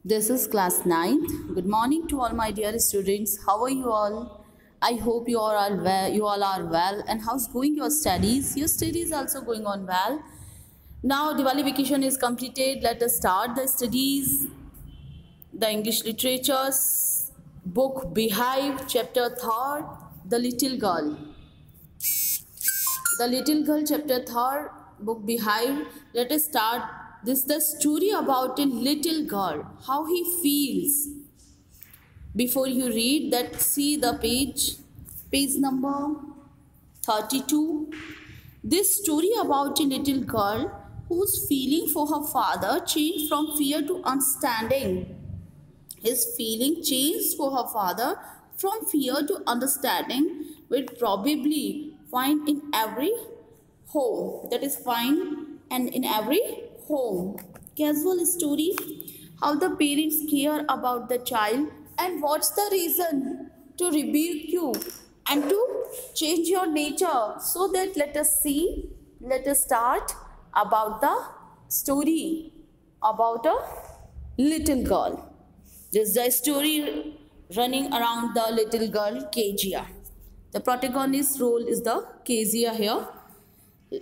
This is class 9th. Good morning to all my dear students. How are you all? I hope you all are well. You all are well. And how's going your studies? Your studies also going on well. Now Diwali vacation is completed. Let us start the studies. The English literatures book Beehive, chapter 3rd, The Little Girl. The Little Girl, chapter 3rd, book Beehive. Let us start. This is the story about a little girl, how he feels. Before you read that, see the page number 32. This story about a little girl whose feeling for her father changed from fear to understanding. His feeling changed for her father from fear to understanding, will probably find in every home. That is fine and in every home. Casual story, how the parents care about the child and what's the reason to rebuke you and to change your nature. So that let us start about the story about a little girl. This is the story running around the little girl Kezia. The protagonist role is the Kezia here.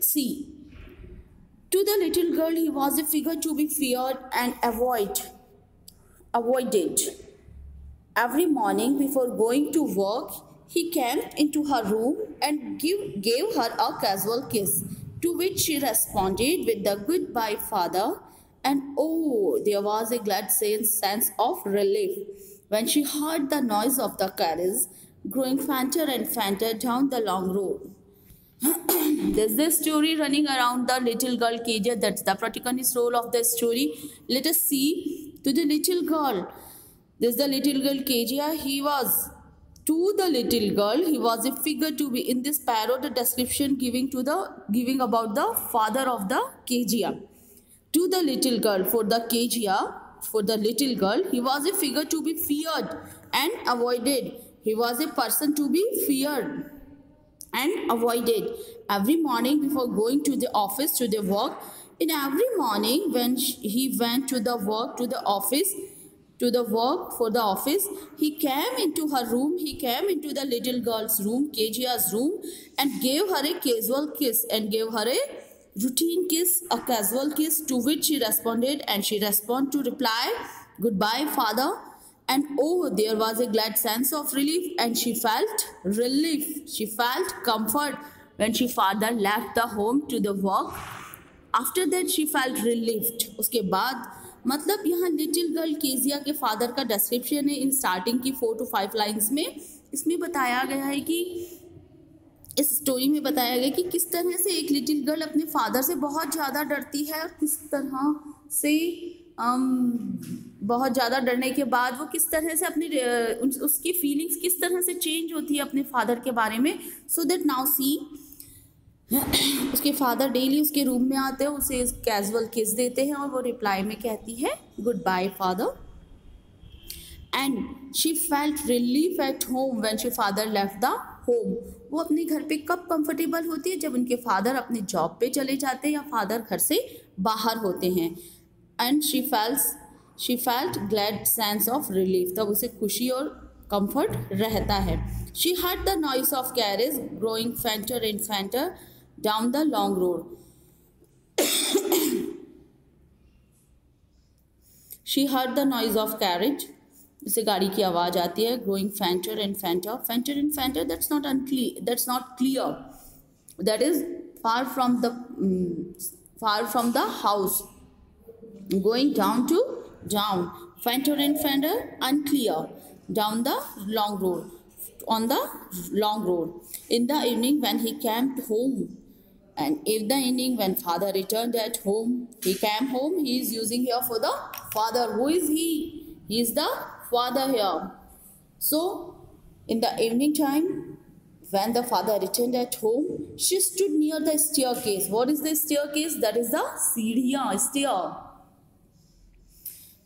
See, to the little girl, he was a figure to be feared and avoided. Every morning before going to work, he came into her room and gave her a casual kiss, to which she responded with the goodbye, father. And oh, there was a glad sense of relief when she heard the noise of the carriage growing fainter and fainter down the long road. There's this story running around the little girl Kezia. That's the protagonist role of the story. Let us see to the little girl. This is the little girl Kezia. He was a figure to be in this parrot. The description giving about the father of the Kezia. To the little girl, for the little girl, he was a figure to be feared and avoided. He was a person to be feared and avoided. Every morning before going to the office, to the work, in every morning when he went to the work, to the office, to the work for the office, he came into her room, he came into the little girl's room, Kezia's room, and gave her a casual kiss and gave her a routine kiss, a casual kiss, to which she responded, and she responded to reply, goodbye, father. And oh, there was a glad sense of relief, and she felt relief. She felt comfort when she father left the home to the work. After that, she felt relieved. उसके बाद मतलब यहाँ little girl Kezia के father का description है in starting की 4 to 5 lines में. इसमें बताया गया है कि इस स्टोरी में बताया गया कि किस तरह से एक लिटिल गर्ल अपने फादर से बहुत ज़्यादा डरती है और किस तरह से बहुत ज़्यादा डरने के बाद वो किस तरह से अपनी उसकी फीलिंग्स किस तरह से चेंज होती है अपने फादर के बारे में. सो दैट नाउ सी, उसके फादर डेली उसके रूम में आते हैं, उसे कैजुअल किस देते हैं और वो रिप्लाई में कहती है good bye father. And she felt relief at home when she father left the home. वो अपने घर पे कब कंफर्टेबल होती है, जब उनके फादर अपने जॉब पे चले जाते हैं या फादर घर से बाहर होते हैं. And she felt glad sense of relief, तब उसे खुशी और कंफर्ट रहता है. She heard the noise of carriage growing fainter and fainter down the long road. She heard the noise of carriage, जिसे गाड़ी की आवाज़ आती है. Growing fainter and fainter, that's not clear, that is far from the house. Going down, fenter and fender, unclear, down the long road, on the long road. In the evening when he came home, and in the evening when father returned at home, he came home. He is using here for the father. Who is he? He is the father here. So in the evening time, when the father returned at home, she stood near the staircase. What is the staircase? That is the stair.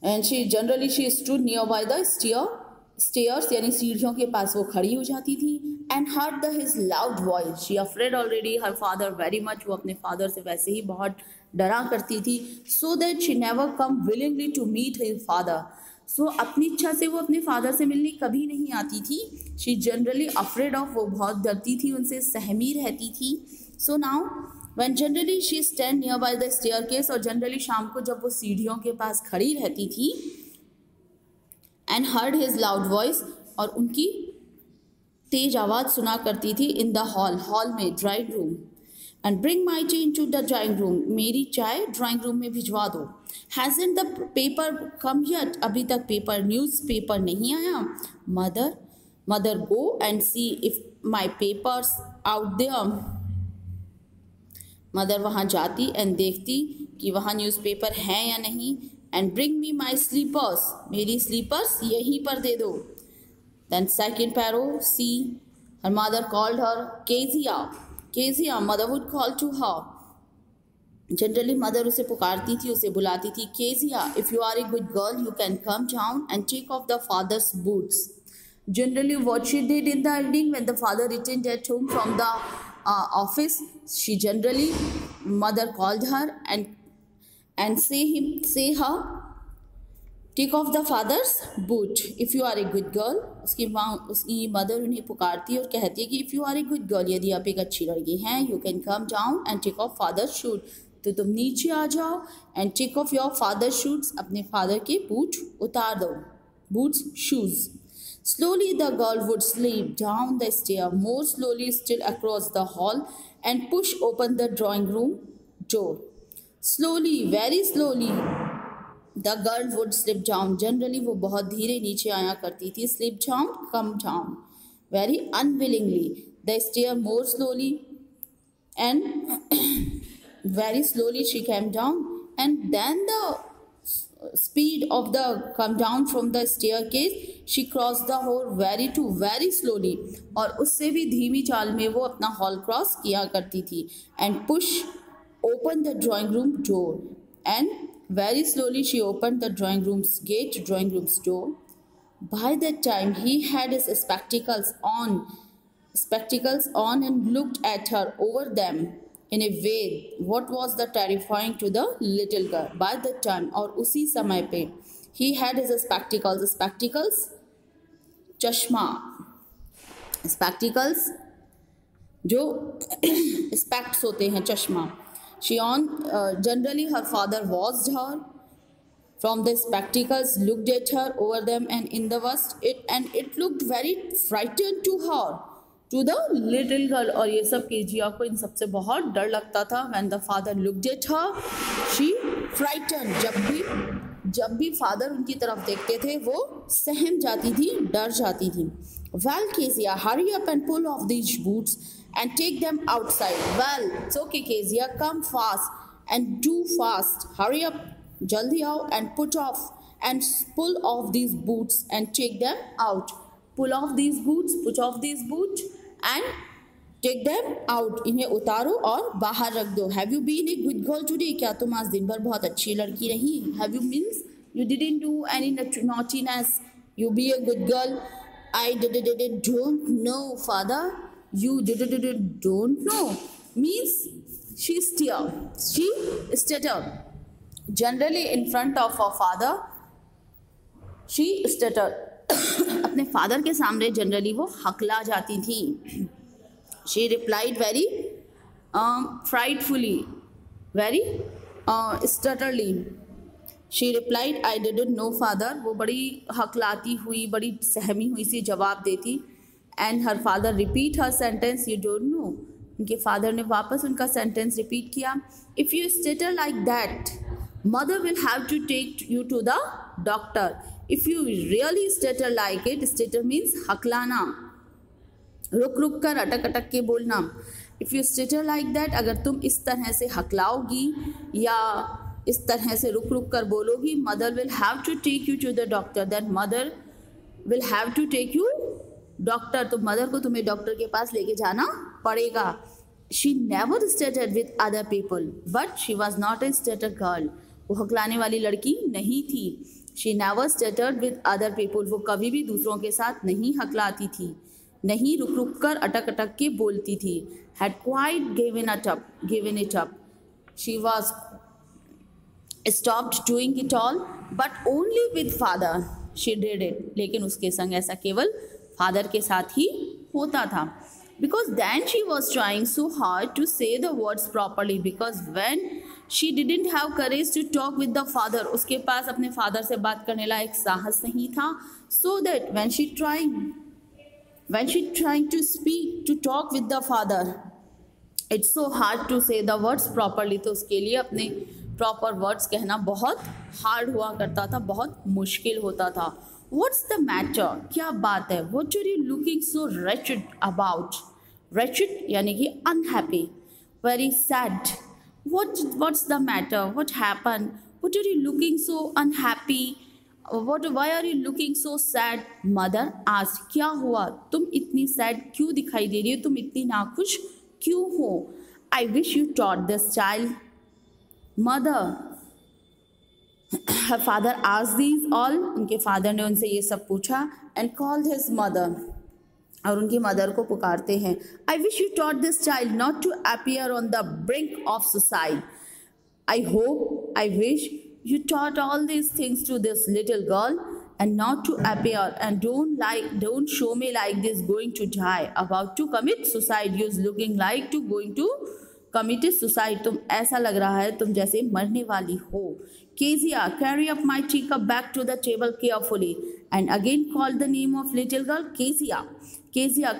And she stood nearby the stairs, यानी सीढ़ियों के पास वो खड़ी हो जाती थी. And heard his loud voice. She afraid already her father very much. वो अपने father से वैसे ही बहुत डरा करती थी. So that she never come willingly to meet his father. सो अपनी इच्छा से वो अपने फादर से मिलने कभी नहीं आती थी. शी जनरली अफ्रेड ऑफ, वो बहुत डरती थी उनसे, सहमी रहती थी. So now when generally she stand near by the staircase, और जनरली शाम को जब वो सीढ़ियों के पास खड़ी रहती थी, and heard his loud voice, और उनकी तेज आवाज़ सुना करती थी, इन द हॉल में, drawing room. And bring my tea into the drawing room, मेरी चाय ड्राइंग रूम में भिजवा दो. Hasn't the paper come yet, अभी तक पेपर, न्यूज़ पेपर नहीं आया. Mother go and see if my papers out there. Mother वहाँ जाती एंड देखती कि वहाँ न्यूज़पेपर है या नहीं. And bring me my slippers, मेरी स्लीपर्स यहीं पर दे दो. Then second parrow, see, her mother called her Kezia. Kezia, mother would call to her. Generally, mother उसे पुकारती थी, उसे बुलाती थी. Kezia, if you are a good girl, you can come down and take off the father's boots. Generally, what she did in the evening when the father returned at home from the office, she generally, mother called her and say her, take off the father's boot if you are a good girl. उसकी mother उन्हें पुकारती है और कहती है कि if you are a good girl, यदि आप एक अच्छी लड़की हैं, you can come down and take off father's shoot, तो तुम नीचे आ जाओ. And take off your father shoots, अपने फादर के बूट उतार दो, boots, shoes. Slowly the girl would sleep down the stair, more slowly still across the hall, and push open the drawing room door. Slowly, very slowly, the girl would slip down, generally वो बहुत धीरे नीचे आया करती थी. Slip down, come down, very unwillingly. The stair, more slowly, and very slowly she came down. And then the speed of the come down from the staircase, she cross the hall very slowly, और उससे भी धीमी चाल में वो अपना hall cross किया करती थी. And push open the drawing room door, and very slowly she opened the drawing room's door. By that time he had his spectacles on and looked at her over them in a way what was the terrifying to the little girl. By that time, और उसी समय पे, he had his spectacles, चश्मा, spectacles जो स्पेक्ट्स होते हैं, चश्मा. Generally her father watched her from the spectacles, looked at her over them, and in the worst, it looked very frightened to her, to the little girl. और ये सब Kezia को इन सबसे बहुत डर लगता था. when the father looked at her, she frightened. जब भी फादर उनकी तरफ देखते थे, वो सहम जाती थी, डर जाती थी. well Kezia, hurry up and pull off these boots and take them outside. well, it's okay Kezia, come fast and do fast, hurry up, jaldi आओ, and pull off these boots and take them out. pull off these boots, put off these boots and take them out. इन्हें उतारो और बाहर रख दो. have you been a good girl today, क्या तुम आज दिन भर बहुत अच्छी लड़की रही? have you means you didn't do any naughtiness, you be a good girl. I don't know father, you don't know means she stuttered. Generally in front of her father she stuttered. अपने father के सामने generally वो हकला जाती थी. she replied very frightfully, very stutterly. she replied I didn't know father, वो बड़ी हकलाती हुई, बड़ी सहमी हुई सी जवाब देती. And her father repeat her sentence, you don't know. उनके फादर ने वापस उनका सेंटेंस रिपीट किया. If you stutter like that, mother will have to take you to the doctor. If you really stutter like it, stutter means हकलाना, रुक कर, अटक के बोलना. If you stutter like that, अगर तुम इस तरह से हकलाओगी या इस तरह से रुक कर बोलोगी, mother will have to take you to the doctor. Then mother will have to take you doctor, तो मदर को तुम्हें डॉक्टर के पास लेके जाना पड़ेगा. She never stuttered with other people but she was not a stutter girl, वो हकलाने वाली लड़की नहीं थी. She never stuttered with other people, वो कभी भी दूसरों के साथ नहीं हकलाती थी, नहीं रुक कर अटक के बोलती थी. Had quite given it up, she was stopped doing it all, but only with father she did it. लेकिन उसके संग ऐसा केवल फादर के साथ ही होता था. Because then she was trying so hard to say the words properly, because when she didn't have courage to talk with the father, उसके पास अपने फादर से बात करने लायक साहस नहीं था. So that when she trying to speak, to talk with the father, it's so hard to say the words properly. तो उसके लिए अपने प्रॉपर वर्ड्स कहना बहुत हार्ड हुआ करता था, बहुत मुश्किल होता था. What's the matter? क्या बात है? What are you looking so wretched about? Wretched यानी कि unhappy, very sad. What's the matter? What happened? What are you looking so unhappy? Why are you looking so sad? Mother asked. क्या हुआ? तुम इतनी sad क्यों दिखाई दे रही हो? तुम इतनी नाखुश क्यों हो? I wish you taught this child. Mother, her father asked these all. उनके फादर ने उनसे ये सब पूछा. And called his mother, और उनकी मदर को पुकारते हैं. I wish you taught this child not to appear on the brink of suicide. I wish you taught all these things to this little girl, and not to appear, and don't show me like this, going to die, about to commit suicide. You looking like to going to commit suicide. तुम ऐसा लग रहा है तुम जैसे मरने वाली हो. Kezia, carry up my teacup back to the table carefully, and again called the name of little girl. Kezia,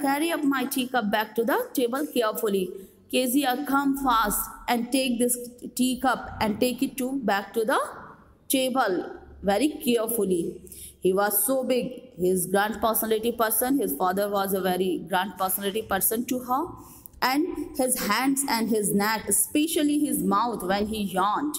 carry up my teacup back to the table carefully. Kezia, come fast and take this teacup and take it back to the table very carefully. He was so big, his grand personality person. His father was a very grand personality person to her. And his hands and his neck, especially his mouth when he yawned,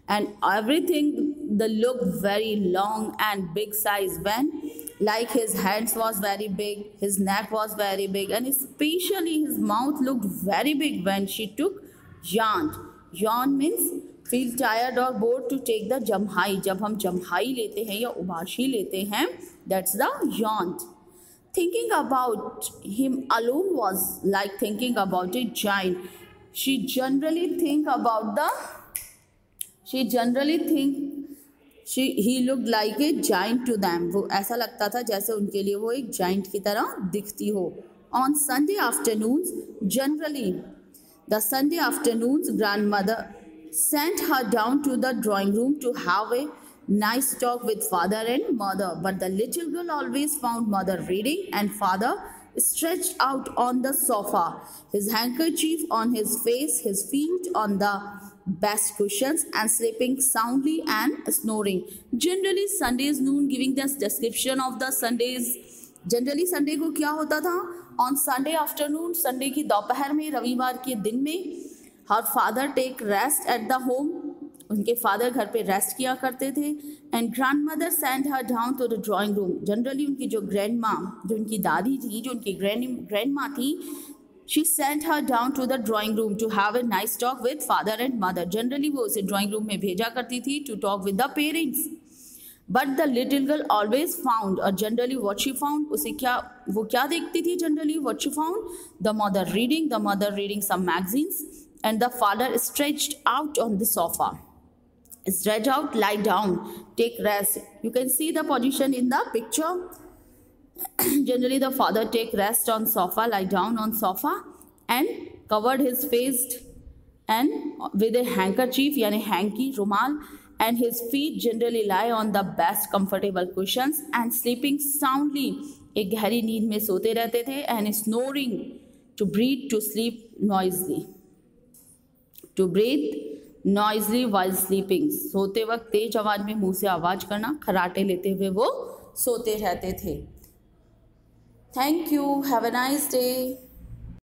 and everything, the look very long and big size, when like his hands was very big, his neck was very big, and especially his mouth looked very big when she took yawned. Yawn means feel tired or bored to take the जम्हाई. जब हम जम्हाई लेते हैं या उबाशी लेते हैं, that's the yawned. Thinking about him alone was like thinking about a giant. He looked like a giant to them. वो ऐसा लगता था जैसे उनके लिए वो एक giant की तरह दिखती हो. On Sunday afternoons, grandmother sent her down to the drawing room to have a nice talk with father and mother, but the little girl always found mother reading and father stretched out on the sofa, his handkerchief on his face, his feet on the best cushions, and sleeping soundly and snoring. Generally Sundays noon, giving this description of the Sundays. Generally Sunday को क्या होता था? On Sunday afternoon, Sunday की दोपहर में, रविवार के दिन में, her father take rest at the home. उनके फादर घर पे रेस्ट किया करते थे. And grand mother send her down to the drawing room. Generally उनकी जो ग्रैंड माँ, जो उनकी दादी थी, जो उनकी ग्रैंड माँ थी, she send her down to the drawing room to have a nice talk with father and mother. Generally वो उसे ड्राइंग रूम में भेजा करती थी to talk with the parents. But the little girl always found, और generally what she found, वो क्या देखती थी? Generally what she found, the mother reading some magazines, and the father stretched out on the sofa. Stretch out, lie down, take rest. You can see the position in the picture. Generally the father take rest on sofa, lie down on sofa, and covered his face and with a handkerchief yani hanky, rumal, and his feet generally lie on the best comfortable cushions, and sleeping soundly, एक गहरी नींद में सोते रहते थे, and snoring, to breathe, to sleep noisily, to breathe noisily while sleeping. सोते वक्त तेज आवाज में मुंह से आवाज करना, खराटे लेते हुए वो सोते रहते थे. Thank you. Have a nice day.